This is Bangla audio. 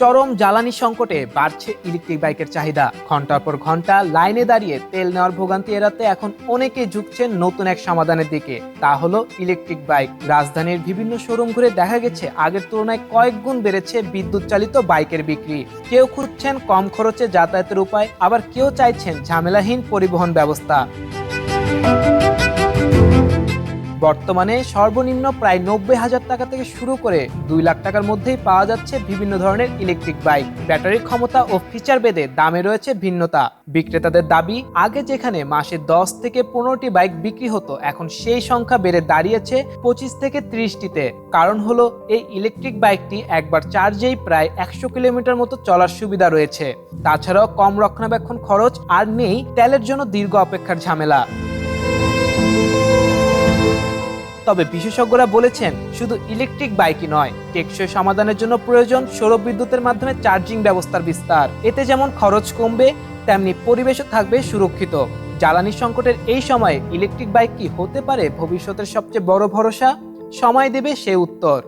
চরম জ্বালানি সংকটে বাড়ছে ইলেকট্রিক বাইকের চাহিদা। ঘন্টার পর ঘন্টা লাইনে দাঁড়িয়ে তেল নেওয়ার ভোগান্তি এড়াতে এখন অনেকেই ঝুঁকছেন নতুন এক সমাধানের দিকে, তা হলো ইলেকট্রিক বাইক। রাজধানীর বিভিন্ন শোরুম ঘুরে দেখা গেছে আগের তুলনায় কয়েক গুণ বেড়েছে বিদ্যুৎ চালিত বাইকের বিক্রি। কেউ খুঁজছেন কম খরচে যাতায়াতের উপায়, আবার কেউ চাইছেন ঝামেলাহীন পরিবহন ব্যবস্থা। বর্তমানে সর্বনিম্ন প্রায় 90,000 টাকা থেকে শুরু করে 2 লাখ টাকার মধ্যেই পাওয়া যাচ্ছে বিভিন্ন ধরনের ইলেকট্রিক বাইক। ব্যাটারি ক্ষমতা ও ফিচার ভেদে দামে রয়েছে ভিন্নতা। বিক্রেতাদের দাবি, আগে যেখানে মাসে 10 থেকে 15টি বাইক বিক্রি হতো, এখন সেই সংখ্যা বেড়ে দাঁড়িয়েছে 25 থেকে 30টিতে। কারণ হলো এই ইলেকট্রিক বাইকটি একবার চার্জেই প্রায় 100 কিলোমিটার মতো চলার সুবিধা রয়েছে। তাছাড়াও কম রক্ষণাবেক্ষণ খরচ আর নেই তেলের জন্য দীর্ঘ অপেক্ষার ঝামেলা। তবে বিশেষজ্ঞরা বলেছেন, শুধু ইলেকট্রিক বাইকই নয়, টেকসই সমাধানের জন্য প্রয়োজন সৌর বিদ্যুতের মাধ্যমে চার্জিং ব্যবস্থার বিস্তার। এতে যেমন খরচ কমবে, তেমনি পরিবেশও থাকবে সুরক্ষিত। জ্বালানি সংকটের এই সময়ে ইলেকট্রিক বাইক কি হতে পারে ভবিষ্যতের সবচেয়ে বড় ভরসা? সময় দেবে সে উত্তর।